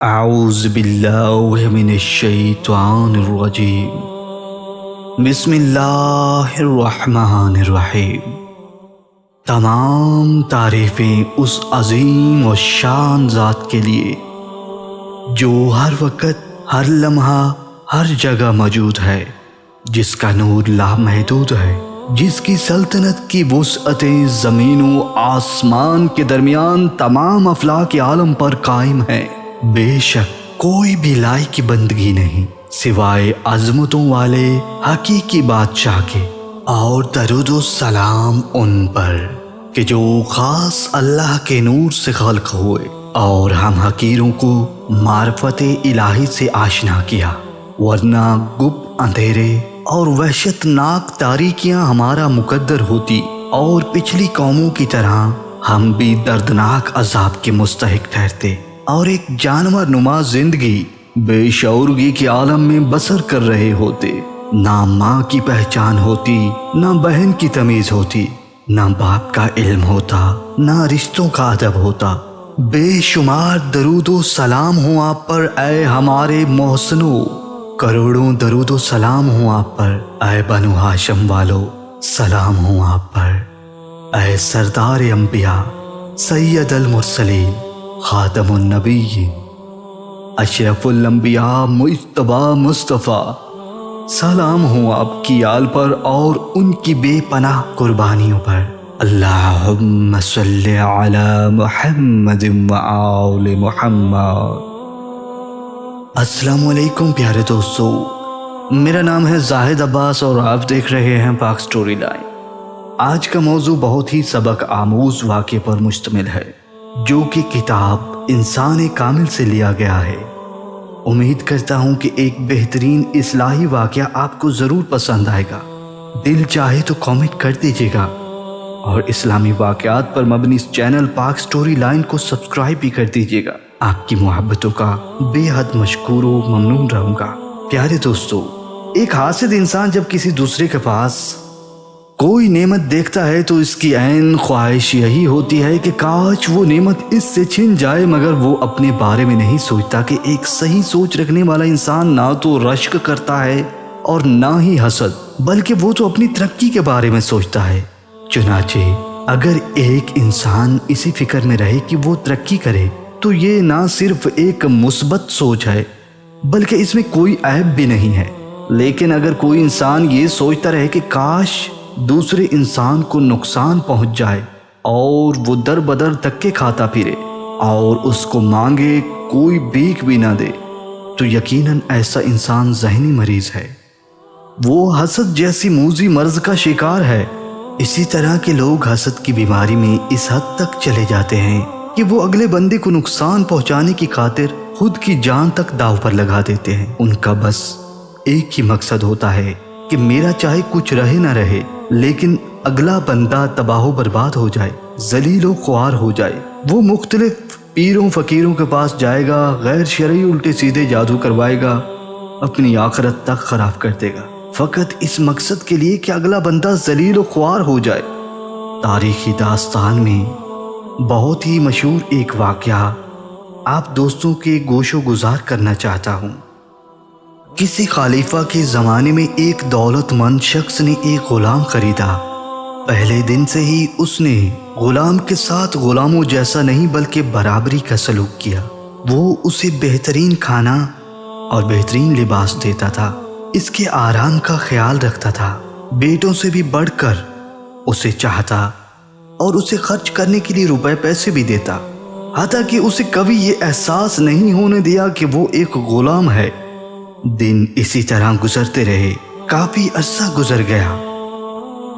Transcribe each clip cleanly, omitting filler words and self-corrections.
اعوذ باللہ من الشیطان الرجیم بسم اللہ الرحمن الرحیم۔ تمام تعریفیں اس عظیم و شان ذات کے لیے جو ہر وقت، ہر لمحہ، ہر جگہ موجود ہے، جس کا نور لامحدود ہے، جس کی سلطنت کی وسعتیں زمین و آسمان کے درمیان تمام افلاک عالم پر قائم ہیں۔ بے شک کوئی بھی لائق کی بندگی نہیں سوائے عظمتوں والے حقیقی بادشاہ کے، اور درود و سلام ان پر کہ جو خاص اللہ کے نور سے خلق ہوئے اور ہم حقیروں کو معرفت الہی سے آشنا کیا، ورنہ گپ اندھیرے اور وحشت ناک تاریکیاں ہمارا مقدر ہوتی اور پچھلی قوموں کی طرح ہم بھی دردناک عذاب کے مستحق ٹھہرتے اور ایک جانور نما زندگی بے شعورگی کے عالم میں بسر کر رہے ہوتے۔ نہ ماں کی پہچان ہوتی، نہ بہن کی تمیز ہوتی، نہ باپ کا علم ہوتا، نہ رشتوں کا ادب ہوتا۔ بے شمار درود و سلام ہوں آپ پر اے ہمارے محسنوں، کروڑوں درود و سلام ہوں آپ پر اے بنو ہاشم والو، سلام ہوں آپ پر اے سردار انبیاء، سید المرسلین، خاتم النبی، اشرف الانبیاء، مجتبی مصطفیٰ۔ سلام ہوں آپ کی آل پر اور ان کی بے پناہ قربانیوں پر۔ اللہم صلی علی محمد وآل محمد۔ السلام علیکم پیارے دوستو، میرا نام ہے زاہد عباس اور آپ دیکھ رہے ہیں پاک سٹوری لائن۔ آج کا موضوع بہت ہی سبق آموز واقعے پر مشتمل ہے جو کہ کتاب انسان کامل سے لیا گیا ہے۔ امید کرتا ہوں کہ ایک بہترین اصلاحی واقعہ آپ کو ضرور پسند آئے گا۔ دل چاہے تو کامنٹ کر دیجیے گا اور اسلامی واقعات پر مبنی اس چینل پاک سٹوری لائن کو سبسکرائب بھی کر دیجیے گا۔ آپ کی محبتوں کا بے حد مشکور و ممنون رہوں گا۔ پیارے دوستو، ایک حاسد انسان جب کسی دوسرے کے پاس کوئی نعمت دیکھتا ہے تو اس کی عین خواہش یہی ہوتی ہے کہ کاش وہ نعمت اس سے چھن جائے، مگر وہ اپنے بارے میں نہیں سوچتا کہ ایک صحیح سوچ رکھنے والا انسان نہ تو رشک کرتا ہے اور نہ ہی حسد، بلکہ وہ تو اپنی ترقی کے بارے میں سوچتا ہے۔ چنانچہ اگر ایک انسان اسی فکر میں رہے کہ وہ ترقی کرے تو یہ نہ صرف ایک مثبت سوچ ہے بلکہ اس میں کوئی عیب بھی نہیں ہے۔ لیکن اگر کوئی انسان یہ سوچتا رہے کہ کاش دوسرے انسان کو نقصان پہنچ جائے اور وہ در بدر دھکے کھاتا پھرے اور اس کو مانگے کوئی بھیک بھی نہ دے، تو یقیناً ایسا انسان ذہنی مریض ہے، وہ حسد جیسی موذی مرض کا شکار ہے۔ اسی طرح کے لوگ حسد کی بیماری میں اس حد تک چلے جاتے ہیں کہ وہ اگلے بندے کو نقصان پہنچانے کی خاطر خود کی جان تک داؤ پر لگا دیتے ہیں۔ ان کا بس ایک ہی مقصد ہوتا ہے کہ میرا چاہے کچھ رہے نہ رہے لیکن اگلا بندہ تباہ و برباد ہو جائے، ذلیل و خوار ہو جائے۔ وہ مختلف پیروں فقیروں کے پاس جائے گا، غیر شرعی الٹے سیدھے جادو کروائے گا، اپنی آخرت تک خراب کر دے گا، فقط اس مقصد کے لیے کہ اگلا بندہ ذلیل و خوار ہو جائے۔ تاریخی داستان میں بہت ہی مشہور ایک واقعہ آپ دوستوں کے گوش و گزار کرنا چاہتا ہوں۔ کسی خلیفہ کے زمانے میں ایک دولت مند شخص نے ایک غلام خریدا۔ پہلے دن سے ہی اس نے غلام کے ساتھ غلاموں جیسا نہیں بلکہ برابری کا سلوک کیا۔ وہ اسے بہترین کھانا اور بہترین لباس دیتا تھا، اس کے آرام کا خیال رکھتا تھا، بیٹوں سے بھی بڑھ کر اسے چاہتا اور اسے خرچ کرنے کے لیے روپے پیسے بھی دیتا، حتیٰ کہ اسے کبھی یہ احساس نہیں ہونے دیا کہ وہ ایک غلام ہے۔ دن اسی طرح گزرتے رہے، کافی عرصہ گزر گیا،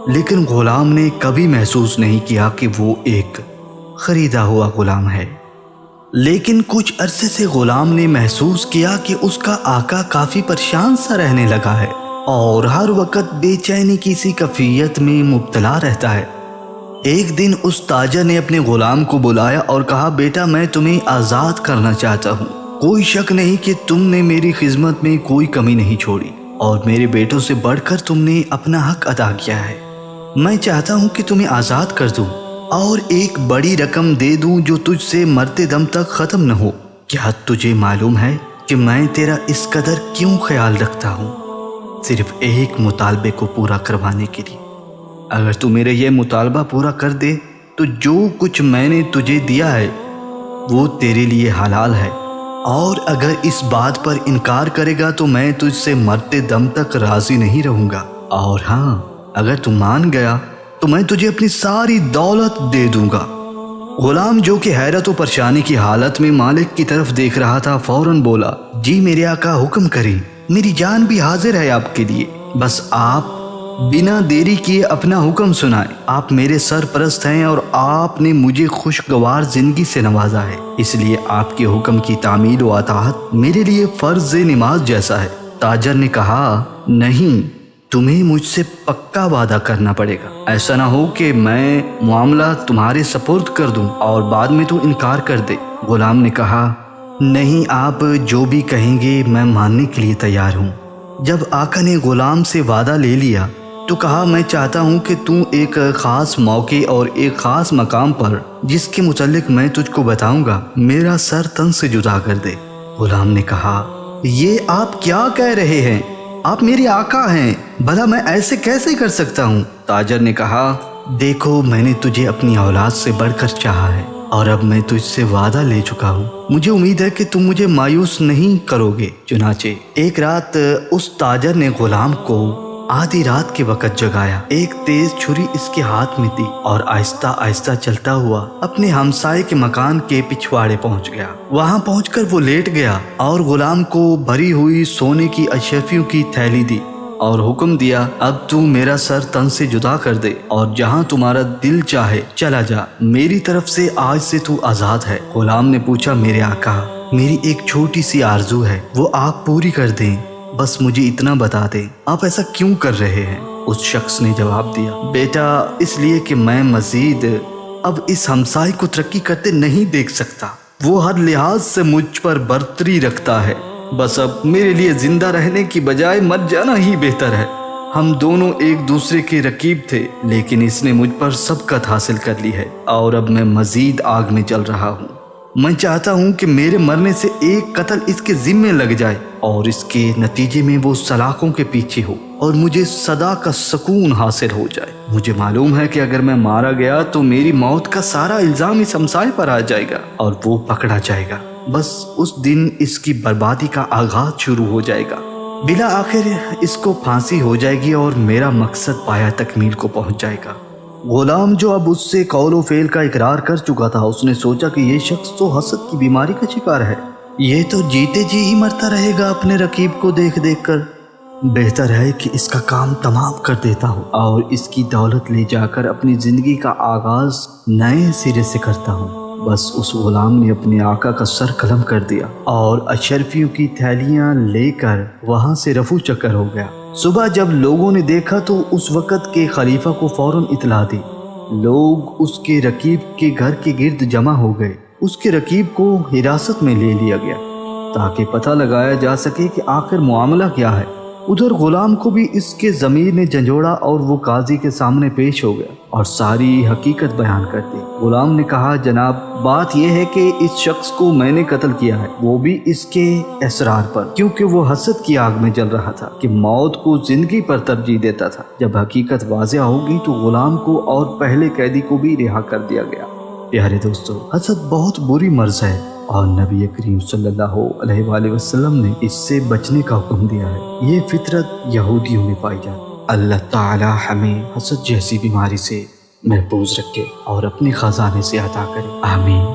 لیکن غلام نے کبھی محسوس نہیں کیا کہ وہ ایک خریدا ہوا غلام ہے۔ لیکن کچھ عرصے سے غلام نے محسوس کیا کہ اس کا آقا کافی پریشان سا رہنے لگا ہے اور ہر وقت بے چینی کی سی کیفیت میں مبتلا رہتا ہے۔ ایک دن اس تاجر نے اپنے غلام کو بلایا اور کہا، بیٹا میں تمہیں آزاد کرنا چاہتا ہوں، کوئی شک نہیں کہ تم نے میری خدمت میں کوئی کمی نہیں چھوڑی اور میرے بیٹوں سے بڑھ کر تم نے اپنا حق ادا کیا ہے۔ میں چاہتا ہوں کہ تمہیں آزاد کر دوں اور ایک بڑی رقم دے دوں جو تجھ سے مرتے دم تک ختم نہ ہو۔ کیا تجھے معلوم ہے کہ میں تیرا اس قدر کیوں خیال رکھتا ہوں؟ صرف ایک مطالبے کو پورا کروانے کے لیے۔ اگر تو میرے یہ مطالبہ پورا کر دے تو جو کچھ میں نے تجھے دیا ہے وہ تیرے لیے حلال ہے، اور اگر اس بات پر انکار کرے گا تو میں تجھ سے مرتے دم تک راضی نہیں رہوں گا، اور ہاں اگر تو مان گیا تو میں تجھے اپنی ساری دولت دے دوں گا۔ غلام جو کہ حیرت و پریشانی کی حالت میں مالک کی طرف دیکھ رہا تھا فوراً بولا، جی میرے آقا حکم کریں، میری جان بھی حاضر ہے آپ کے لیے، بس آپ بنا دیری کیے اپنا حکم سنائیں۔ آپ میرے سرپرست ہیں اور آپ نے مجھے خوشگوار زندگی سے نوازا ہے، اس لیے آپ کے حکم کی تعمیل و اطاعت میرے لیے فرض نماز جیسا ہے۔ تاجر نے کہا، نہیں، تمہیں مجھ سے پکا وعدہ کرنا پڑے گا، ایسا نہ ہو کہ میں معاملہ تمہارے سپرد کر دوں اور بعد میں تو انکار کر دے۔ غلام نے کہا، نہیں، آپ جو بھی کہیں گے میں ماننے کے لیے تیار ہوں۔ جب آقا نے غلام سے وعدہ لے لیا تو کہا، میں چاہتا ہوں کہ تم ایک خاص موقع اور ایک خاص مقام پر جس کے متعلق میں تجھ کو بتاؤں گا میرا سر تن سے جدا کر دے۔ غلام نے کہا، یہ آپ کیا کہہ رہے ہیں؟ آپ میرے آقا ہیں، بھلا میں ایسے کیسے کر سکتا ہوں؟ تاجر نے کہا، دیکھو میں نے تجھے اپنی اولاد سے بڑھ کر چاہا ہے اور اب میں تجھ سے وعدہ لے چکا ہوں، مجھے امید ہے کہ تم مجھے مایوس نہیں کرو گے۔ چنانچہ ایک رات اس تاجر نے غلام کو آدھی رات کے وقت جگایا، ایک تیز چھری اس کے ہاتھ میں دی اور آہستہ آہستہ چلتا ہوا اپنے ہمسائے کے مکان کے پچھواڑے پہنچ گیا۔ وہاں پہنچ کر وہ لیٹ گیا اور غلام کو بھری ہوئی سونے کی اشرفیوں کی تھیلی دی اور حکم دیا، اب تو میرا سر تن سے جدا کر دے اور جہاں تمہارا دل چاہے چلا جا، میری طرف سے آج سے تو آزاد ہے۔ غلام نے پوچھا، میرے آقا، میری ایک چھوٹی سی آرزو ہے، وہ آپ پوری کر دیں، بس مجھے اتنا بتا دیں، آپ ایسا کیوں کر رہے ہیں؟ اس شخص نے جواب دیا، بیٹا، اس لیے کہ میں مزید اب اس ہمسائے کو ترقی کرتے نہیں دیکھ سکتا، وہ ہر لحاظ سے مجھ پر برتری رکھتا ہے، بس اب میرے لیے زندہ رہنے کی بجائے مر جانا ہی بہتر ہے۔ ہم دونوں ایک دوسرے کے رقیب تھے، لیکن اس نے مجھ پر سبقت حاصل کر لی ہے اور اب میں مزید آگ میں جل رہا ہوں۔ میں چاہتا ہوں کہ میرے مرنے سے ایک قتل اس کے ذمے لگ جائے اور اس کے نتیجے میں وہ سلاخوں کے پیچھے ہو اور مجھے صدا کا سکون حاصل ہو جائے۔ مجھے معلوم ہے کہ اگر میں مارا گیا تو میری موت کا سارا الزام اس ہمسائے پر آ جائے گا اور وہ پکڑا جائے گا، بس اس دن اس کی بربادی کا آغاز شروع ہو جائے گا، بلا آخر اس کو پھانسی ہو جائے گی اور میرا مقصد پایا تکمیل کو پہنچ جائے گا۔ غلام جو اب اس سے قول و فعل کا اقرار کر چکا تھا، اس نے سوچا کہ یہ شخص تو حسد کی بیماری کا شکار ہے، یہ تو جیتے جی ہی مرتا رہے گا اپنے رقیب کو دیکھ دیکھ کر، بہتر ہے کہ اس کا کام تمام کر دیتا ہوں اور اس کی دولت لے جا کر اپنی زندگی کا آغاز نئے سرے سے کرتا ہوں۔ بس اس غلام نے اپنے آقا کا سر قلم کر دیا اور اشرفیوں کی تھیلیاں لے کر وہاں سے رفو چکر ہو گیا۔ صبح جب لوگوں نے دیکھا تو اس وقت کے خلیفہ کو فوراً اطلاع دی، لوگ اس کے رقیب کے گھر کے گرد جمع ہو گئے، اس کے رقیب کو حراست میں لے لیا گیا تاکہ پتہ لگایا جا سکے کہ آخر معاملہ کیا ہے۔ ادھر غلام کو بھی اس کے ضمیر نے جھنجھوڑا اور وہ قاضی کے سامنے پیش ہو گیا اور ساری حقیقت بیان کر دی۔ غلام نے کہا، جناب، بات یہ ہے کہ اس شخص کو میں نے قتل کیا ہے، وہ بھی اس کے اصرار پر، کیونکہ وہ حسد کی آگ میں جل رہا تھا کہ موت کو زندگی پر ترجیح دیتا تھا۔ جب حقیقت واضح ہوگی تو غلام کو اور پہلے قیدی کو بھی رہا کر دیا گیا۔ پیارے دوستو، حسد بہت بری مرض ہے اور نبی کریم صلی اللہ علیہ وآلہ وسلم نے اس سے بچنے کا حکم دیا ہے۔ یہ فطرت یہودیوں میں پائی جاتی۔ اللہ تعالی ہمیں حسد جیسی بیماری سے محفوظ رکھے اور اپنے خزانے سے عطا کرے، آمین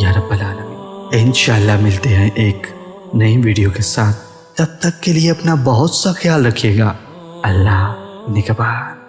یا رب العالمین۔ انشاءاللہ ملتے ہیں ایک نئی ویڈیو کے ساتھ، تب تک کے لیے اپنا بہت سا خیال رکھیے گا۔ اللہ نگہبان۔